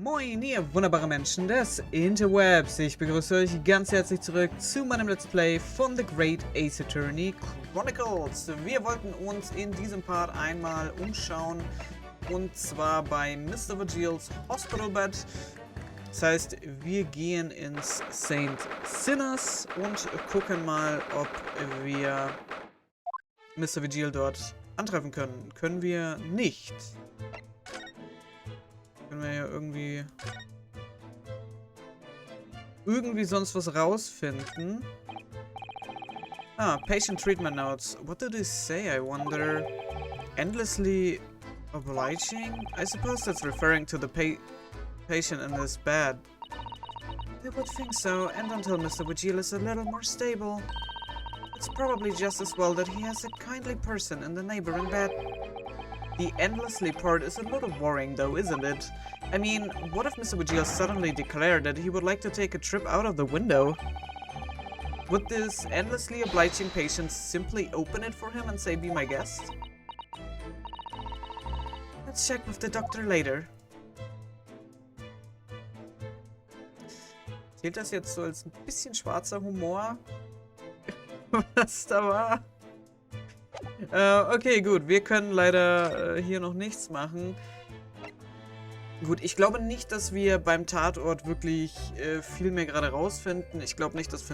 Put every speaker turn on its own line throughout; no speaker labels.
Moin, ihr wunderbare Menschen des Interwebs. Ich begrüße euch ganz herzlich zurück zu meinem Let's Play von The Great Ace-Attorney Chronicles. Wir wollten uns in diesem Part einmal umschauen, und zwar bei Mr. Virgils Hospitalbed. Das heißt, wir gehen ins St. Sinners und gucken mal, ob wir Mr. Virgil dort antreffen können. Können wir nicht. Können wir ja irgendwie sonst was rausfinden. Ah, Patient Treatment Notes. What do they say, I wonder? Endlessly obliging? I suppose that's referring to the patient in this bed. I would think so, and until Mr. Virgil is a little more stable. It's probably just as well that he has a kindly person in the neighboring bed. The endlessly part is a little worrying though, isn't it? I mean, what if Mr. Virgil suddenly declared that he would like to take a trip out of the window? Would this endlessly obliging patient simply open it for him and say, be my guest? Let's check with the doctor later. Zählt das jetzt so als ein bisschen schwarzer Humor? Was da war? Okay, gut. Wir können leider hier noch nichts machen. Gut, ich glaube nicht, dass wir beim Tatort wirklich viel mehr gerade rausfinden. Ich glaube nicht, dass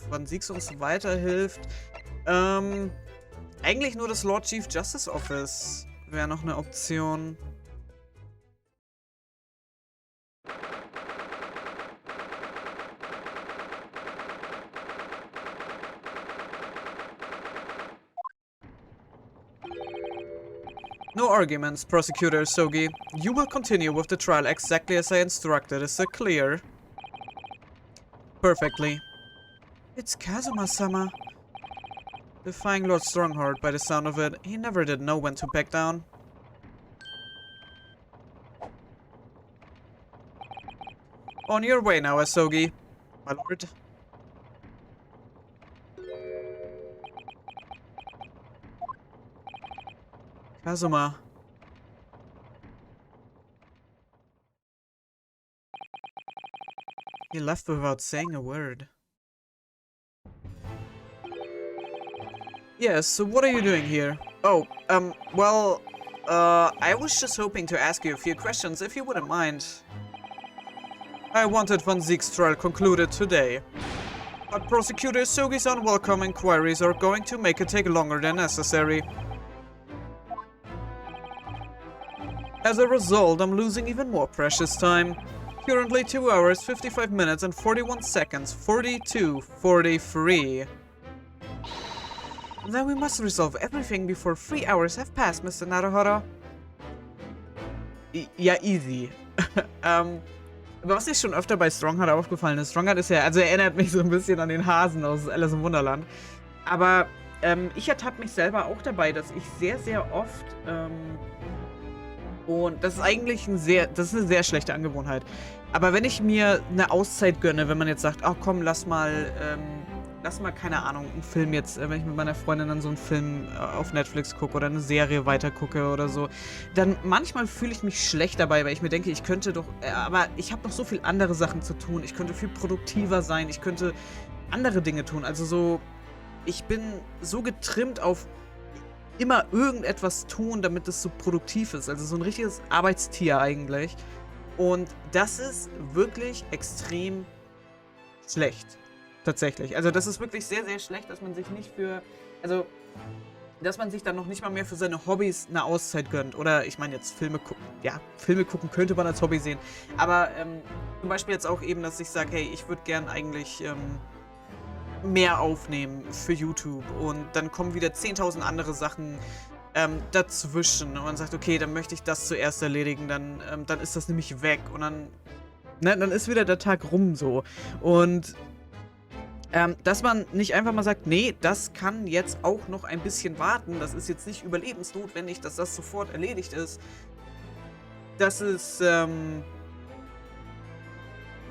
Van Siegs uns weiterhilft. Eigentlich nur das Lord Chief Justice Office wäre noch eine Option. No arguments, Prosecutor Sogi. You will continue with the trial exactly as I instructed. Is that clear? Perfectly. It's Kazuma-sama. Defying Lord Strongheart by the sound of it. He never did know when to back down. On your way now, Asogi. My lord. Kazuma. He left without saying a word. Yes, so what are you doing here? Oh, well, I was just hoping to ask you a few questions, if you wouldn't mind. I wanted Van Sieg's trial concluded today. But Prosecutor Sogi's unwelcome inquiries are going to make it take longer than necessary. As a result, I'm losing even more precious time. Currently 2 hours, 55 minutes and 41 seconds, 42:43. Then we must resolve everything before 3 hours have passed, Mr. Naruhodo. Ja, easy. Was mir schon öfter bei Strongheart aufgefallen ist, Strongheart ist ja, also er erinnert mich so ein bisschen an den Hasen aus Alice im Wunderland. Aber ich ertappe mich selber auch dabei, dass ich sehr, sehr oft und das ist eigentlich eine sehr schlechte Angewohnheit. Aber wenn ich mir eine Auszeit gönne, wenn man jetzt sagt, ach komm, lass mal, keine Ahnung, einen Film jetzt, wenn ich mit meiner Freundin dann so einen Film auf Netflix gucke oder eine Serie weitergucke oder so, dann manchmal fühle ich mich schlecht dabei, weil ich mir denke, ich könnte doch, aber ich habe noch so viel andere Sachen zu tun, ich könnte viel produktiver sein, ich könnte andere Dinge tun, also so, ich bin so getrimmt auf immer irgendetwas tun, damit es so produktiv ist. Also so ein richtiges Arbeitstier eigentlich. Und das ist wirklich extrem schlecht. Tatsächlich. Also das ist wirklich sehr, sehr schlecht, dass man sich nicht für... Also, dass man sich dann noch nicht mal mehr für seine Hobbys eine Auszeit gönnt. Oder, ich meine jetzt Filme gucken. Ja, Filme gucken könnte man als Hobby sehen. Aber zum Beispiel jetzt auch eben, dass ich sage, hey, ich würde gern eigentlich... mehr aufnehmen für YouTube und dann kommen wieder 10.000 andere Sachen dazwischen und man sagt, okay, dann möchte ich das zuerst erledigen, dann ist das nämlich weg und dann ist wieder der Tag rum so und dass man nicht einfach mal sagt, nee, das kann jetzt auch noch ein bisschen warten, das ist jetzt nicht überlebensnotwendig, dass das sofort erledigt ist, das ist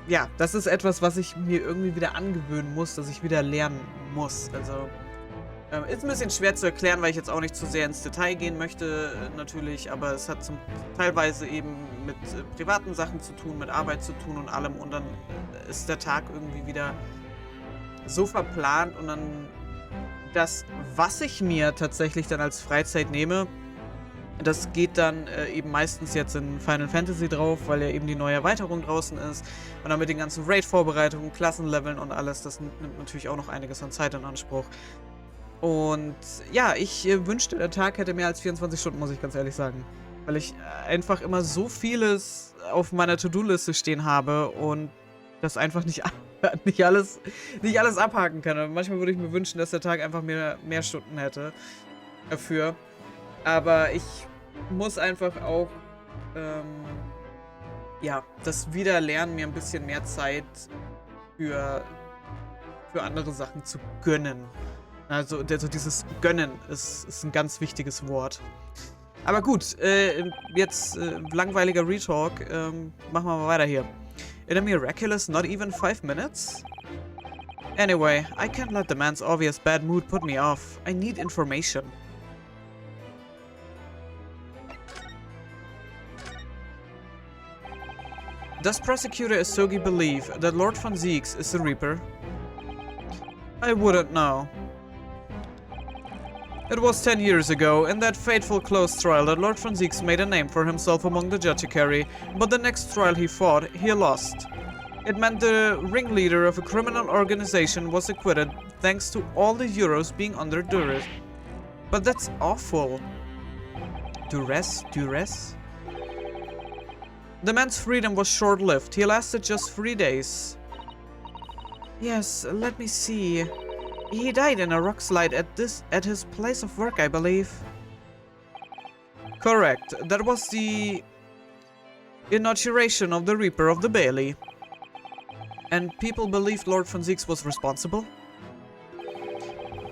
ja, das ist etwas, was ich mir irgendwie wieder angewöhnen muss, dass ich wieder lernen muss. Also, Ist ein bisschen schwer zu erklären, weil ich jetzt auch nicht zu sehr ins Detail gehen möchte, natürlich, aber es hat teilweise eben mit privaten Sachen zu tun, mit Arbeit zu tun und allem und dann ist der Tag irgendwie wieder so verplant und dann das, was ich mir tatsächlich dann als Freizeit nehme, das geht dann eben meistens jetzt in Final Fantasy drauf, weil ja eben die neue Erweiterung draußen ist und dann mit den ganzen Raid-Vorbereitungen, Klassenleveln und alles, das nimmt natürlich auch noch einiges an Zeit in Anspruch. Und ja, ich wünschte, der Tag hätte mehr als 24 Stunden, muss ich ganz ehrlich sagen. Weil ich einfach immer so vieles auf meiner To-Do-Liste stehen habe und das einfach nicht alles abhaken kann. Und manchmal würde ich mir wünschen, dass der Tag einfach mehr Stunden hätte dafür. Aber ich muss einfach auch, ja, das wieder lernen, mir ein bisschen mehr Zeit für andere Sachen zu gönnen. Also dieses Gönnen ist ein ganz wichtiges Wort. Aber gut, jetzt langweiliger Retalk. Machen wir mal weiter hier. In a miraculous not even 5 minutes? Anyway, I can't let the man's obvious bad mood put me off. I need information. Does Prosecutor Isogi believe that Lord von Zieks is the Reaper? I wouldn't know. It was 10 years ago, in that fateful close trial, that Lord von Zieks made a name for himself among the Judiciary, but the next trial he fought, he lost. It meant the ringleader of a criminal organization was acquitted, thanks to all the Euros being under duress. But that's awful. Duress? The man's freedom was short-lived. He lasted just 3 days. Yes, let me see. He died in a rock slide at his place of work, I believe. Correct. That was the inauguration of the Reaper of the Bailey. And people believed Lord von Zieks was responsible?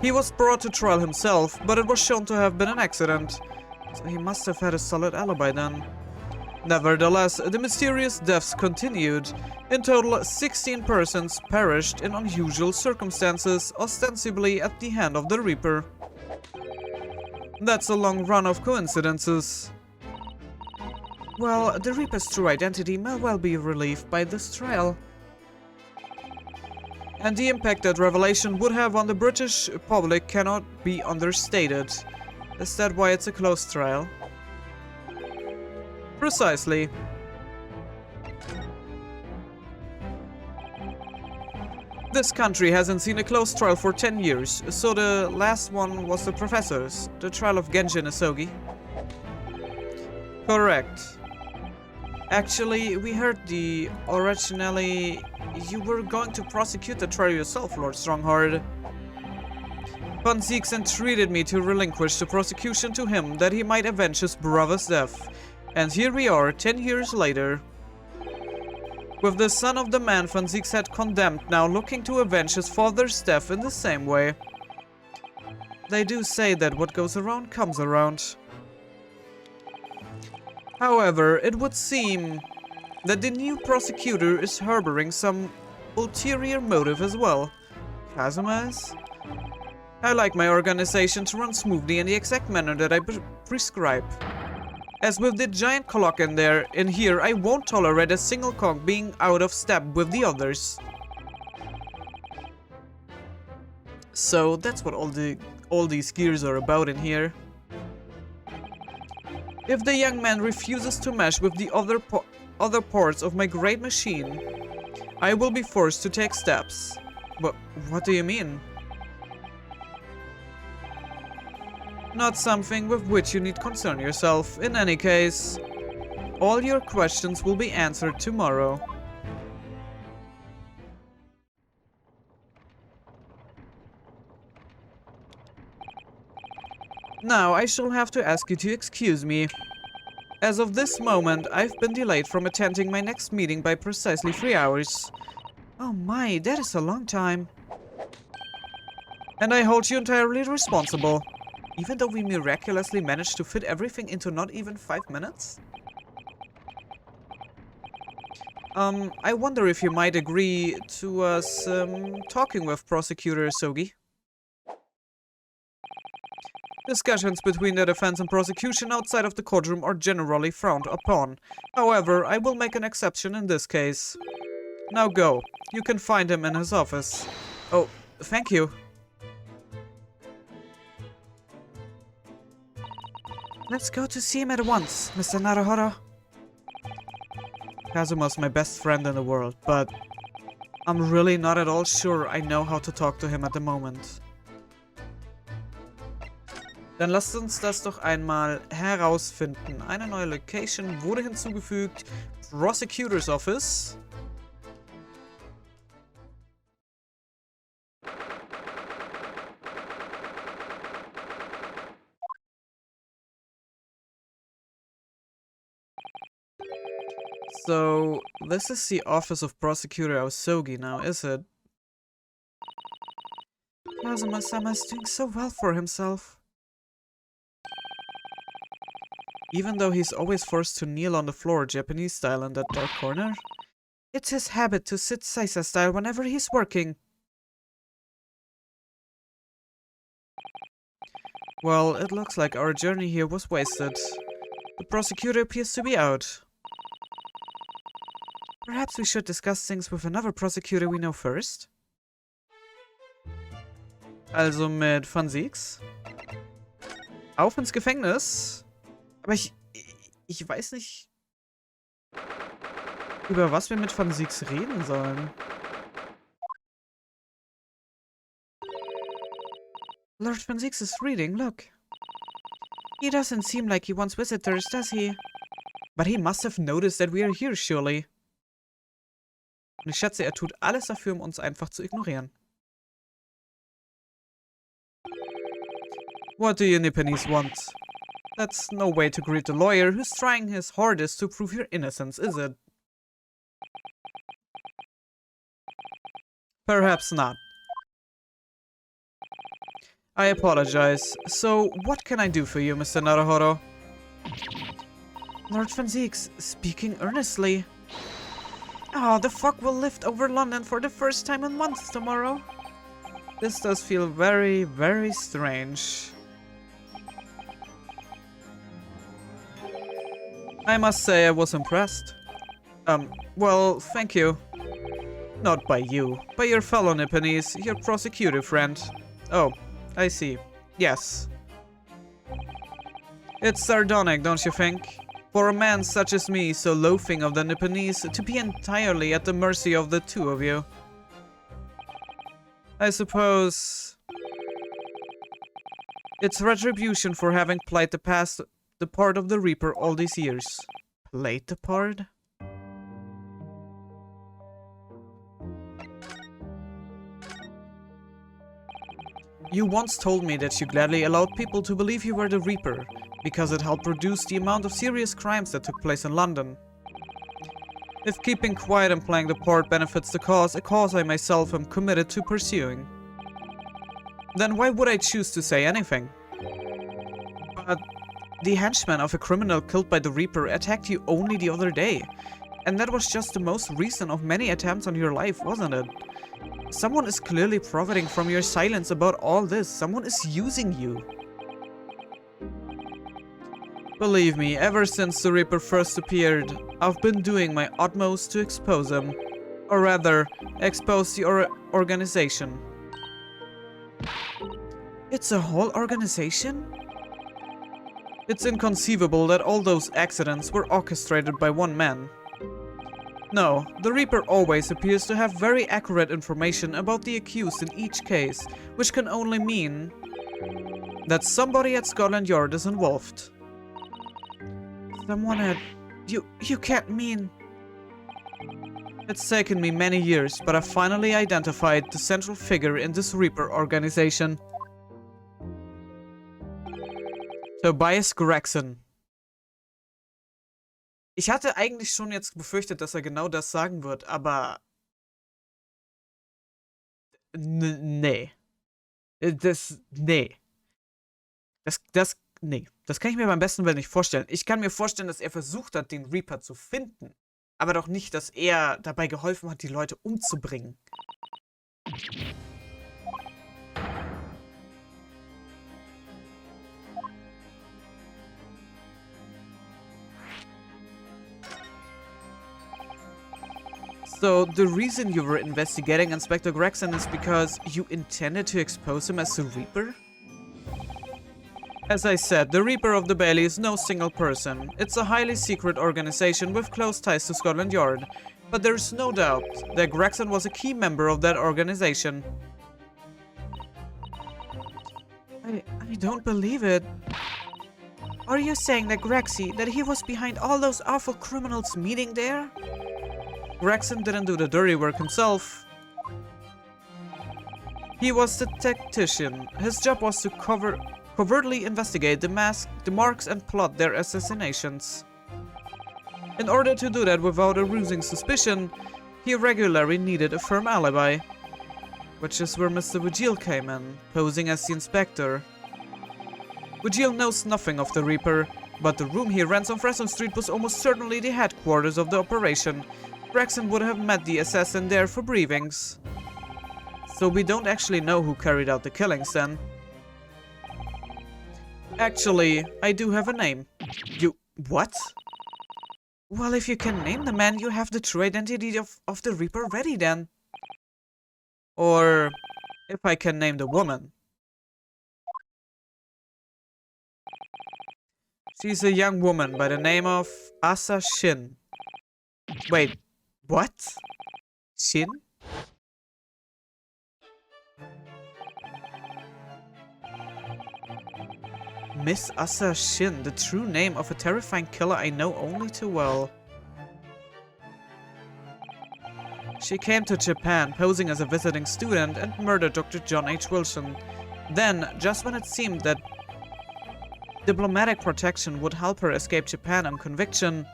He was brought to trial himself, but it was shown to have been an accident. So he must have had a solid alibi then. Nevertheless, the mysterious deaths continued. In total, 16 persons perished in unusual circumstances, ostensibly at the hand of the Reaper. That's a long run of coincidences. Well, the Reaper's true identity may well be relieved by this trial. And the impact that revelation would have on the British public cannot be understated. Is that why it's a closed trial? Precisely. This country hasn't seen a closed trial for 10 years, so the last one was the professor's, the trial of Genshin Isogi. Correct. Actually, we heard originally you were going to prosecute the trial yourself, Lord Strongheart. Von Zieks entreated me to relinquish the prosecution to him that he might avenge his brother's death. And here we are, 10 years later. With the son of the man Von Zieks had condemned now looking to avenge his father's death in the same way. They do say that what goes around comes around. However, it would seem that the new prosecutor is harboring some ulterior motive as well. Kazuma is? I like my organization to run smoothly in the exact manner that I prescribe. As with the giant clock in here, I won't tolerate a single cog being out of step with the others. So that's what all these gears are about in here. If the young man refuses to mesh with the other parts of my great machine, I will be forced to take steps. But what do you mean? Not something with which you need concern yourself. In any case, all your questions will be answered tomorrow. Now, I shall have to ask you to excuse me. As of this moment, I've been delayed from attending my next meeting by precisely 3 hours. Oh my, that is a long time. And I hold you entirely responsible. Even though we miraculously managed to fit everything into not even 5 minutes? I wonder if you might agree to us, talking with Prosecutor Isogi. Discussions between the defense and prosecution outside of the courtroom are generally frowned upon. However, I will make an exception in this case. Now go. You can find him in his office. Oh, thank you. Let's go to see him at once, Mr. Naruhodo. Kazuma's my best friend in the world, but I'm really not at all sure I know how to talk to him at the moment. Dann lasst uns das doch einmal herausfinden. Eine neue Location wurde hinzugefügt. Prosecutor's Office. So, this is the office of Prosecutor Aosogi now, is it? Kazuma-sama is doing so well for himself. Even though he's always forced to kneel on the floor Japanese style in that dark corner. It's his habit to sit Saisa style whenever he's working. Well, it looks like our journey here was wasted. The prosecutor appears to be out. Perhaps we should discuss things with another prosecutor we know first. Also mit Van Siegs. Auf ins Gefängnis. Aber ich weiß nicht, über was wir mit Van Siegs reden sollen. Lord Van Siegs is reading, look. He doesn't seem like he wants visitors, does he? But he must have noticed that we are here, surely. Und ich schätze, er tut alles dafür, um uns einfach zu ignorieren. What do you Nipponese want? That's no way to greet the lawyer who's trying his hardest to prove your innocence, is it? Perhaps not. I apologize. So, what can I do for you, Mr. Naruhodo? Lord Van Siegs, speaking earnestly. Oh, the fog will lift over London for the first time in months tomorrow. This does feel very, very strange. I must say I was impressed. Well, thank you. Not by you, by your fellow Nipponese, your prosecutor friend. Oh, I see. Yes. It's sardonic, don't you think? For a man such as me, so loathing of the Nipponese, to be entirely at the mercy of the two of you. I suppose it's retribution for having played the part of the Reaper all these years. Played the part? You once told me that you gladly allowed people to believe you were the Reaper, because it helped reduce the amount of serious crimes that took place in London. If keeping quiet and playing the part benefits the cause, a cause I myself am committed to pursuing, then why would I choose to say anything? But the henchman of a criminal killed by the Reaper attacked you only the other day, and that was just the most recent of many attempts on your life, wasn't it? Someone is clearly profiting from your silence about all this. Someone is using you. Believe me, ever since the Reaper first appeared, I've been doing my utmost to expose him. Or rather, expose the organization. It's a whole organization? It's inconceivable that all those accidents were orchestrated by one man. No, the Reaper always appears to have very accurate information about the accused in each case, which can only mean that somebody at Scotland Yard is involved. Someone at... You can't mean... It's taken me many years, but I finally identified the central figure in this Reaper organization. Tobias Gregson. Ich hatte eigentlich schon jetzt befürchtet, dass er genau das sagen wird, aber... Nee. Nee. Nee. Das kann ich mir beim besten Willen nicht vorstellen. Ich kann mir vorstellen, dass er versucht hat, den Reaper zu finden. Aber doch nicht, dass er dabei geholfen hat, die Leute umzubringen. So, the reason you were investigating Inspector Gregson is because you intended to expose him as the Reaper? As I said, the Reaper of the Bailey is no single person. It's a highly secret organization with close ties to Scotland Yard. But there's no doubt that Gregson was a key member of that organization. I don't believe it. Are you saying that that he was behind all those awful criminals meeting there? Gregson didn't do the dirty work himself. He was the tactician. His job was to covertly investigate the marks and plot their assassinations. In order to do that without arousing suspicion, he regularly needed a firm alibi. Which is where Mr. Vigil came in, posing as the inspector. Vigil knows nothing of the Reaper, but the room he rents on Fresno Street was almost certainly the headquarters of the operation. Gregson would have met the assassin there for briefings. So we don't actually know who carried out the killings then. Actually, I do have a name. You... what? Well, if you can name the man, you have the true identity of the Reaper ready then. Or if I can name the woman. She's a young woman by the name of Asa Shin. Wait, what? Shin? Miss Asa Shin, the true name of a terrifying killer I know only too well. She came to Japan posing as a visiting student and murdered Dr. John H. Wilson. Then, just when it seemed that diplomatic protection would help her escape Japan on conviction,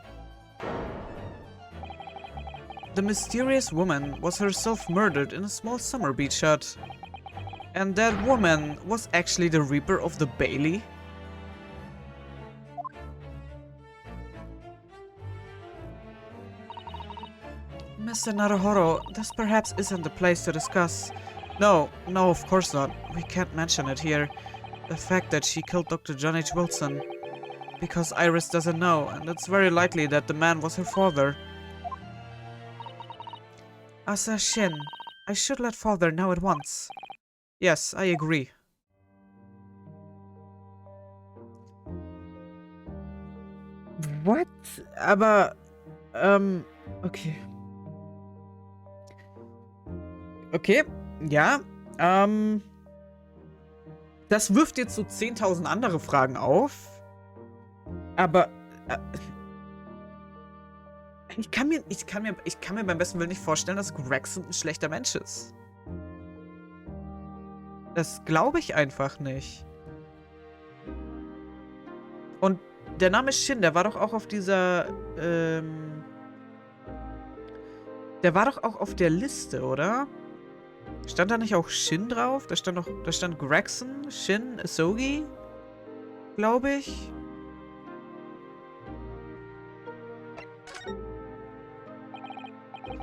the mysterious woman was herself murdered in a small summer beach hut. And that woman was actually the Reaper of the Bailey? Mr. Naruhodo, this perhaps isn't the place to discuss. No, of course not. We can't mention it here. The fact that she killed Dr. John H. Wilson. Because Iris doesn't know, and it's very likely that the man was her father. Asa Shin, I should let father know at once. Yes, I agree. What? Aber, okay. Okay, ja, das wirft jetzt so 10.000 andere Fragen auf. Aber, ich kann mir beim besten Willen nicht vorstellen, dass Gregson ein schlechter Mensch ist. Das glaube ich einfach nicht. Und der Name Shin, der war doch auch auf dieser, der war doch auch auf der Liste, oder? Stand da nicht auch Shin drauf? Da stand Gregson, Shin, Asogi, glaube ich.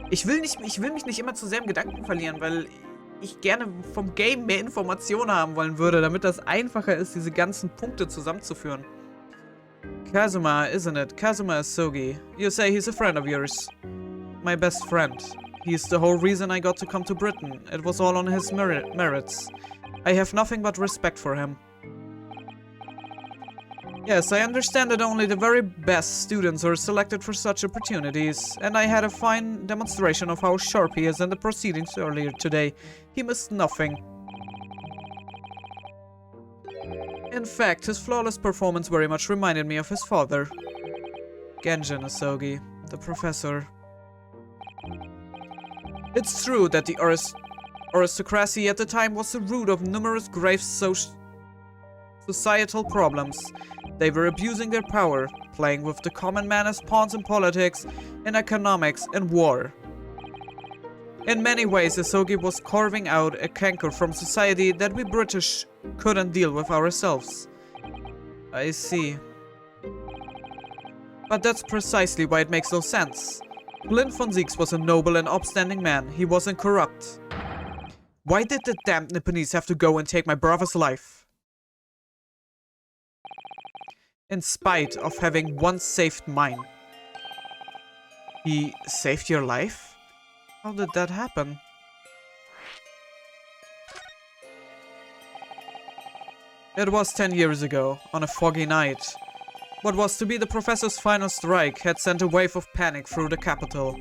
Ich will mich nicht immer zu sehr im Gedanken verlieren, weil ich gerne vom Game mehr Informationen haben wollen würde, damit das einfacher ist, diese ganzen Punkte zusammenzuführen. Kazuma, isn't it? Kazuma Asogi. You say he's a friend of yours. My best friend. He's the whole reason I got to come to Britain. It was all on his merits. I have nothing but respect for him. Yes, I understand that only the very best students are selected for such opportunities, and I had a fine demonstration of how sharp he is in the proceedings earlier today. He missed nothing. In fact, his flawless performance very much reminded me of his father. Genshin Asogi, the professor. It's true that the aristocracy at the time was the root of numerous grave societal problems. They were abusing their power, playing with the common man as pawns in politics, in economics, and war. In many ways, Asogi was carving out a canker from society that we British couldn't deal with ourselves. I see. But that's precisely why it makes no sense. Clint von Zieks was a noble and upstanding man. He wasn't corrupt. Why did the damned Nipponese have to go and take my brother's life? In spite of having once saved mine. He saved your life? How did that happen? It was 10 years ago, on a foggy night. What was to be the professor's final strike had sent a wave of panic through the capital.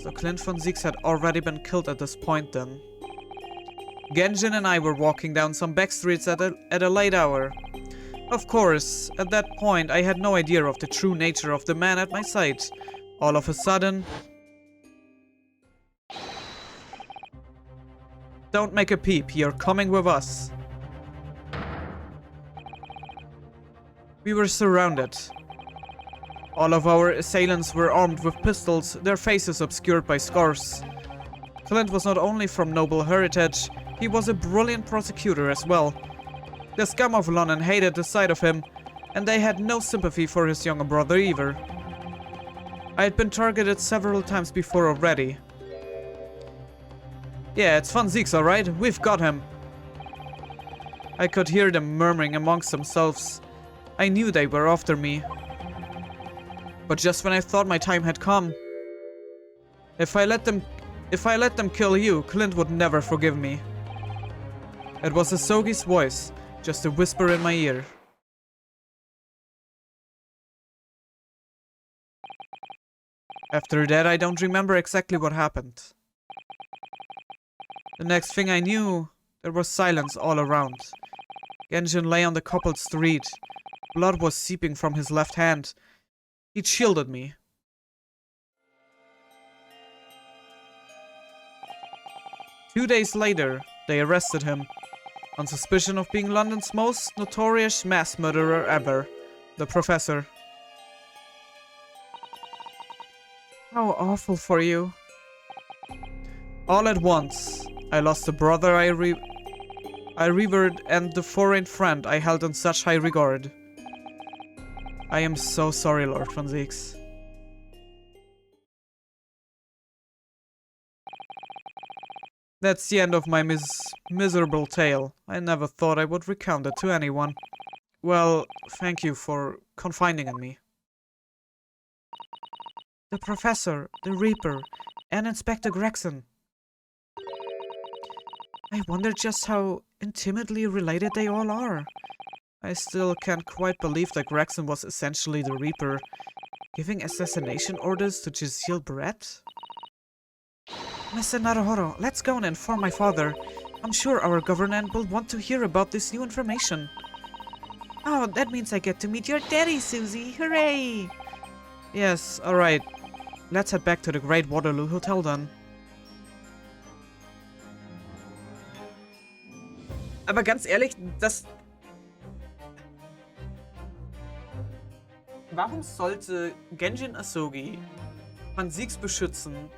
So Clint von Zieks had already been killed at this point then. Genshin and I were walking down some back streets at a late hour. Of course, at that point I had no idea of the true nature of the man at my side. All of a sudden... Don't make a peep, you're coming with us. We were surrounded. All of our assailants were armed with pistols, their faces obscured by scars. Clint was not only from noble heritage, he was a brilliant prosecutor as well. The scum of London hated the sight of him, and they had no sympathy for his younger brother either. I had been targeted several times before already. Yeah, it's Von Zieks, alright? We've got him. I could hear them murmuring amongst themselves. I knew they were after me. But just when I thought my time had come... If I let them kill you, Clint would never forgive me. It was Asogi's voice, just a whisper in my ear. After that, I don't remember exactly what happened. The next thing I knew, there was silence all around. Genshin lay on the cobbled street. Blood was seeping from his left hand. He'd shielded me. Two days later, they arrested him. On suspicion of being London's most notorious mass murderer ever. The Professor. How awful for you. All at once, I lost the brother I revered and the foreign friend I held in such high regard. I am so sorry, Lord von Zieks. That's the end of my miserable tale. I never thought I would recount it to anyone. Well, thank you for confiding in me. The Professor, the Reaper, and Inspector Gregson. I wonder just how intimately related they all are. I still can't quite believe that Gregson was essentially the Reaper, giving assassination orders to Giselle Brett. Mr. Naruhodo, let's go and inform my father. I'm sure our government will want to hear about this new information. Oh, that means I get to meet your daddy, Susie. Hooray! Yes, alright. Let's head back to the Great Waterloo Hotel then. Aber ganz ehrlich, warum sollte Genshin Asogi von Zieks beschützen,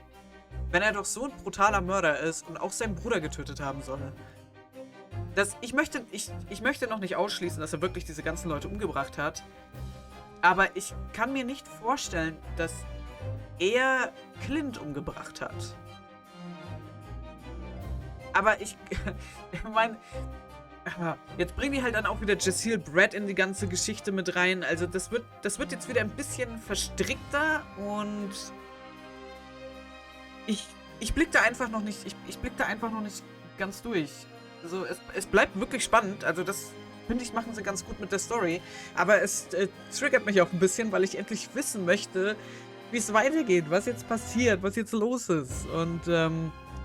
wenn er doch so ein brutaler Mörder ist und auch seinen Bruder getötet haben soll? Ich möchte noch nicht ausschließen, dass er wirklich diese ganzen Leute umgebracht hat. Aber ich kann mir nicht vorstellen, dass er Clint umgebracht hat. Aber ich meine, jetzt bringen die halt dann auch wieder Giselle Brett in die ganze Geschichte mit rein. Also das wird jetzt wieder ein bisschen verstrickter und ich blick da einfach noch nicht, ich blick da einfach noch nicht ganz durch. Also es bleibt wirklich spannend. Also das, finde ich, machen sie ganz gut mit der Story. Aber es triggert mich auch ein bisschen, weil ich endlich wissen möchte, wie es weitergeht, was jetzt passiert, was jetzt los ist. Und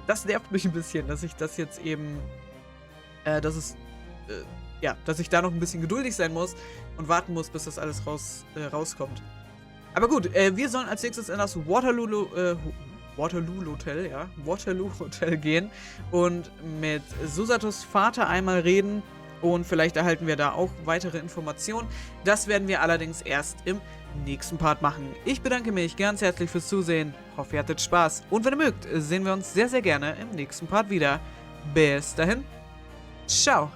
das nervt mich ein bisschen, dass ich das jetzt eben, dass ich da noch ein bisschen geduldig sein muss und warten muss, bis das alles rauskommt. Aber gut, wir sollen als nächstes in das Waterloo Hotel gehen und mit Susatos Vater einmal reden und vielleicht erhalten wir da auch weitere Informationen. Das werden wir allerdings erst im nächsten Part machen. Ich bedanke mich ganz herzlich fürs Zusehen, hoffe ihr hattet Spaß und wenn ihr mögt, sehen wir uns sehr, sehr gerne im nächsten Part wieder. Bis dahin, ciao!